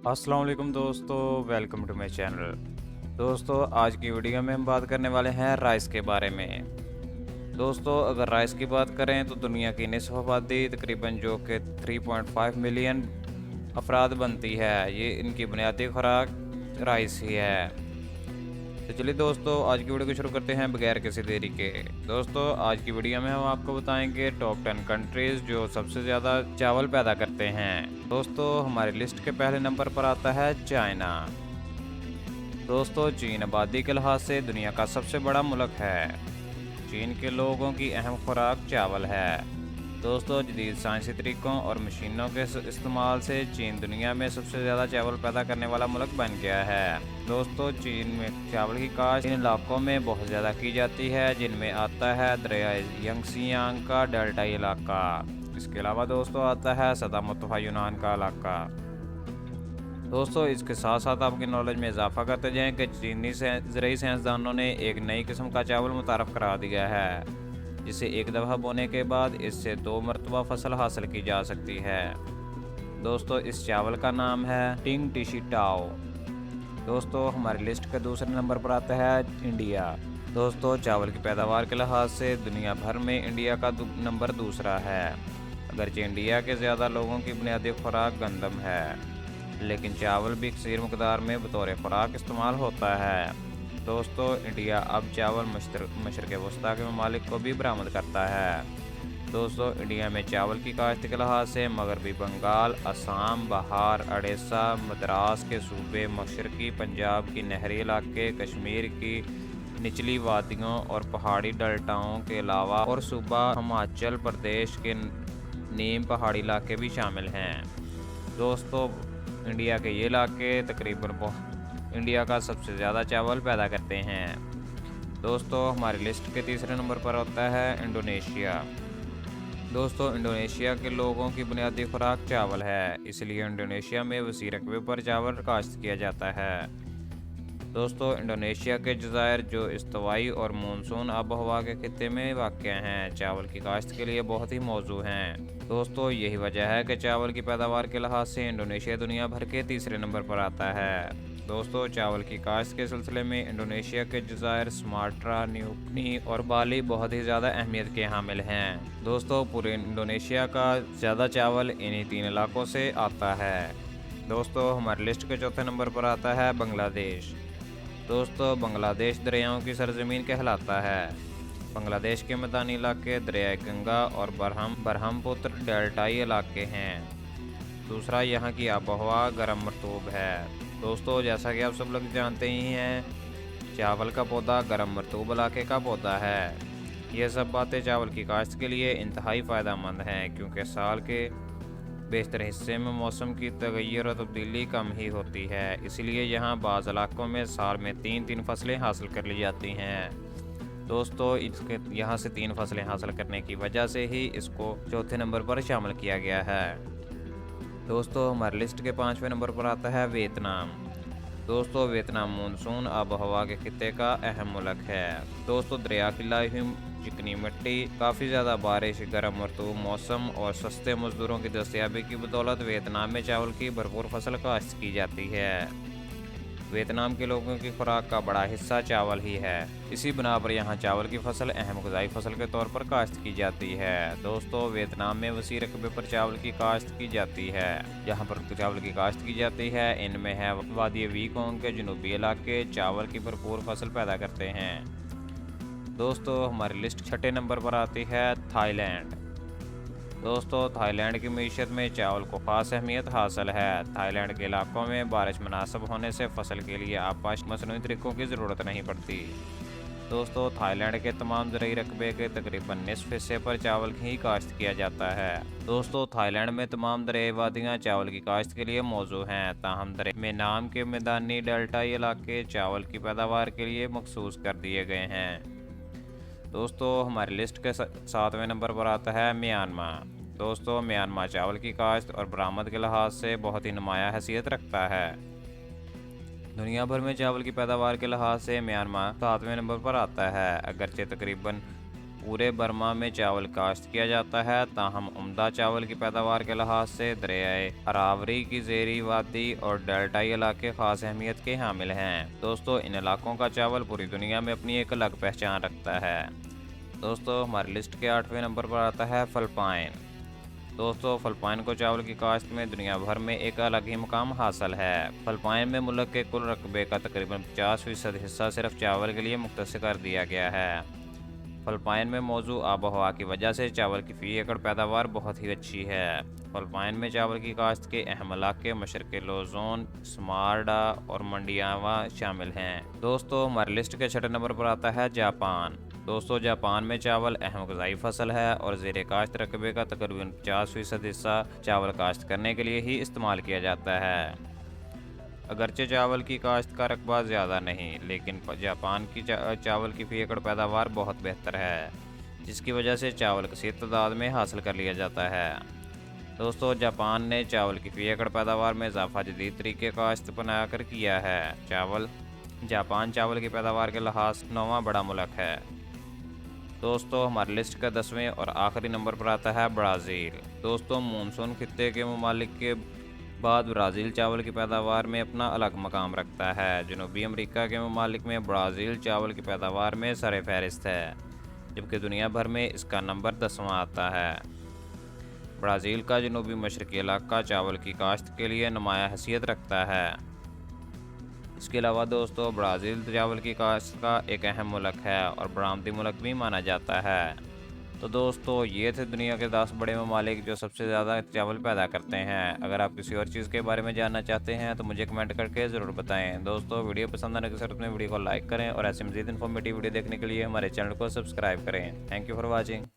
अस्सलाम वालेकुम दोस्तों, वेलकम टू माय चैनल। दोस्तों, आज की वीडियो में हम बात करने वाले हैं राइस के बारे में। दोस्तों, अगर राइस की बात करें तो दुनिया की निस्फ आबादी तकरीबन जो कि 3.5 मिलियन अफराद बनती है, ये इनकी बुनियादी खुराक राइस ही है। तो चलिए दोस्तों, आज की वीडियो को शुरू करते हैं बगैर किसी देरी के। दोस्तों, आज की वीडियो में हम आपको बताएंगे टॉप 10 कंट्रीज जो सबसे ज़्यादा चावल पैदा करते हैं। दोस्तों, हमारी लिस्ट के पहले नंबर पर आता है चाइना। दोस्तों, चीन आबादी के लिहाज से दुनिया का सबसे बड़ा मुल्क है। चीन के लोगों की अहम खुराक चावल है। दोस्तों, जदीद साइंसी तरीक़ों और मशीनों के इस्तेमाल से चीन दुनिया में सबसे ज़्यादा चावल पैदा करने वाला मुल्क बन गया है। दोस्तों, चीन में चावल की काश्त इन इलाकों में बहुत ज़्यादा की जाती है, जिनमें आता है दरिया यंगसियांग का डेल्टाई इलाका। इसके अलावा दोस्तों आता है सदा मुतफ़ा यूनान का इलाका। दोस्तों, इसके साथ साथ आपकी नॉलेज में इजाफा करते जाएं कि चीनी ज़राई साइंसदानों ने एक नई किस्म का चावल मुतारफ़ करा दिया है, जिसे एक दफ़ा बोने के बाद इससे 2 मरतबा फसल हासिल की जा सकती है। दोस्तों, इस चावल का नाम है टिंग टिशी टाओ। दोस्तों, हमारी लिस्ट के दूसरे नंबर पर आता है इंडिया। दोस्तों, चावल की पैदावार के लिहाज से दुनिया भर में इंडिया का नंबर दूसरा है। अगरचे इंडिया के ज़्यादा लोगों की बुनियादी खुराक गंदम है, लेकिन चावल भी कसीर मकदार में बतौर खुराक इस्तेमाल होता है। दोस्तों, इंडिया अब चावल मशरक़ वस्ता के ममालिक को भी बरामद करता है। दोस्तों, इंडिया में चावल की काश्त के लिहाज से मगरबी बंगाल, असम, बहार, उड़ीसा, मद्रास के सूबे, मशरक़ी पंजाब की नहरी इलाके, कश्मीर की निचली वादियों और पहाड़ी डेल्टाओं के अलावा और सूबा हिमाचल प्रदेश के नीम पहाड़ी इलाके भी शामिल हैं। दोस्तों, इंडिया के ये इलाके तकरीबन इंडिया का सबसे ज़्यादा चावल पैदा करते हैं। दोस्तों, हमारी लिस्ट के तीसरे नंबर पर होता है इंडोनेशिया। दोस्तों, इंडोनेशिया के लोगों की बुनियादी खुराक चावल है, इसलिए इंडोनेशिया में वसी रकबे पर चावल काश्त किया जाता है। दोस्तों, इंडोनेशिया के जज़ायर जो इस्तवाई और मानसून आबोहवा के खित्ते में वाक़ हैं, चावल की काश्त के लिए बहुत ही मौजू हैं। दोस्तों, यही वजह है कि चावल की पैदावार के लिहाज से इंडोनेशिया दुनिया भर के तीसरे नंबर पर आता है। दोस्तों, चावल की काश्त के सिलसिले में इंडोनेशिया के जज़ायर सुमात्रा, न्यूक्नी और बाली बहुत ही ज़्यादा अहमियत के हामिल हैं। दोस्तों, पूरे इंडोनेशिया का ज़्यादा चावल इन्हीं 3 इलाकों से आता है। दोस्तों, हमारी लिस्ट के चौथे नंबर पर आता है बांग्लादेश। दोस्तों, बांग्लादेश दरियाओं की सरजमीन कहलाता है। बांग्लादेश के मैदानी इलाके दरियाए गंगा और बरहमपुत्र डेल्टाई इलाके हैं। दूसरा, यहाँ की आबोहवा गर्म मरतूब है। दोस्तों, जैसा कि आप सब लोग जानते ही हैं, चावल का पौधा गर्म मरतूब इलाके का पौधा है। यह सब बातें चावल की काश्त के लिए इंतहाई फ़ायदेमंद हैं, क्योंकि साल के बेशतर हिस्से में मौसम की तगय्युर और तब्दीली कम ही होती है। इसलिए यहाँ बाज़ इलाकों में साल में 3 फसलें हासिल कर ली जाती हैं। दोस्तों, इसके यहाँ से 3 फसलें हासिल करने की वजह से ही इसको चौथे नंबर पर शामिल किया गया है। दोस्तों, हमारी लिस्ट के 5वें नंबर पर आता है वियतनाम। दोस्तों, वियतनाम मानसून आबोहवा के खित्ते का अहम मुल्क है। दोस्तों, दरिया की लाई हुई चिकनी मिट्टी, काफ़ी ज़्यादा बारिश, गर्म मरतूब मौसम और सस्ते मज़दूरों की दस्तयाबी की बदौलत वियतनाम में चावल की भरपूर फसल काश्त की जाती है। वियतनाम के लोगों की खुराक का बड़ा हिस्सा चावल ही है। इसी बिना पर यहाँ चावल की फसल अहम ग़िज़ाई फसल के तौर पर काश्त की जाती है। दोस्तों, वियतनाम में वसी रकबे पर चावल की काश्त की जाती है। जहाँ पर चावल की काश्त की जाती है, इनमें है वादी वीकोंग के जनूबी इलाके चावल की भरपूर फसल पैदा करते हैं। दोस्तों, हमारी लिस्ट छठे नंबर पर आती है थाईलैंड। दोस्तों, थाईलैंड की मीशत में चावल को ख़ास अहमियत हासिल है। थाईलैंड के इलाकों में बारिश मुनासिब होने से फसल के लिए आपाश मसनूई तरीक़ों की ज़रूरत नहीं पड़ती। दोस्तों, थाईलैंड के तमाम ज़राई रकबे के तकरीबन निसफ हिस्से पर चावल ही काश्त किया जाता है। दोस्तों, थाईलैंड में तमाम दरियाई वादियाँ चावल की काश्त के लिए मौजू हैं, ताहम दरिया में नाम के मैदानी डेल्टाई इलाके चावल की पैदावार के लिए मखसूस कर दिए गए हैं। दोस्तों, हमारी लिस्ट के 7वें नंबर पर आता है म्यांमार। दोस्तों, म्यांमार चावल की काश्त और बरामद के लिहाज से बहुत ही नुमाया हैसियत रखता है। दुनिया भर में चावल की पैदावार के लिहाज से म्यांमार 7वें नंबर पर आता है। अगरचे तकरीबन पूरे बर्मा में चावल काश्त किया जाता है, ताहम उम्दा चावल की पैदावार के लिहाज से दरियाए अरावरी की ज़ेरी वादी और डेल्टाई इलाके ख़ास अहमियत के हामिल हैं। दोस्तों, इन इलाकों का चावल पूरी दुनिया में अपनी एक अलग पहचान रखता है। दोस्तों, हमारी लिस्ट के 8वें नंबर पर आता है फिलिपाइन। दोस्तों, फिलिपाइन को चावल की काश्त में दुनिया भर में एक अलग ही मुकाम हासिल है। फिलिपाइन में मुल्क के कुल रकबे का तकरीबन 50% हिस्सा सिर्फ चावल के लिए मुख्तस कर दिया गया है। फिलिपाइन में मौजूद आब हवा की वजह से चावल की फ़ी एकड़ पैदावार बहुत ही अच्छी है। फिलिपाइन में चावल की काश्त के अहम इलाके मशरक़ी लुज़ोन, स्मारडा और मंडियावा शामिल हैं। दोस्तों, हमारी लिस्ट के 6ठे नंबर पर आता है जापान। दोस्तों, जापान में चावल अहम ग़िज़ाई फसल है और ज़ेर काश्त रकबे का तकरीबन 50% हिस्सा चावल काश्त करने के लिए ही इस्तेमाल किया जाता है। अगरचे चावल की काश्त का रकबा ज़्यादा नहीं, लेकिन जापान की चावल की फ़ी एकड़ पैदावार बहुत बेहतर है, जिसकी वजह से चावल कसीर तादाद में हासिल कर लिया जाता है। दोस्तों, जापान ने चावल की फ़ी एकड़ पैदावार में इजाफा जदीद तरीके काश्त बनाकर किया है। जापान चावल की पैदावार के लिहाज 9वां बड़ा मुल्क है। दोस्तों, हमारी लिस्ट का 10वें और आखिरी नंबर पर आता है ब्राज़ील। दोस्तों, मानसून खित्ते के ममालिक के बाद ब्राज़ील चावल की पैदावार में अपना अलग मकाम रखता है। जनूबी अमेरिका के ममालिक में ब्राज़ील चावल की पैदावार में सर फहरिस्त है, जबकि दुनिया भर में इसका नंबर 10वां आता है। ब्राज़ील का जनूबी मशरक़ी इलाका चावल की काश्त के लिए नुमायाँ हैसियत रखता है। इसके अलावा दोस्तों, ब्राज़ील चावल की काश्त का एक अहम मुल्क है और बरामदी मुल्क भी माना जाता है। तो दोस्तों, ये थे दुनिया के 10 बड़े ममालिक जो सबसे ज़्यादा चावल पैदा करते हैं। अगर आप किसी और चीज़ के बारे में जानना चाहते हैं तो मुझे कमेंट करके ज़रूर बताएं। दोस्तों, वीडियो पसंद आने के साथ में वीडियो को लाइक करें और ऐसे मज़ीद इन्फॉर्मेटिव वीडियो देखने के लिए हमारे चैनल को सब्सक्राइब करें। Thank you for watching.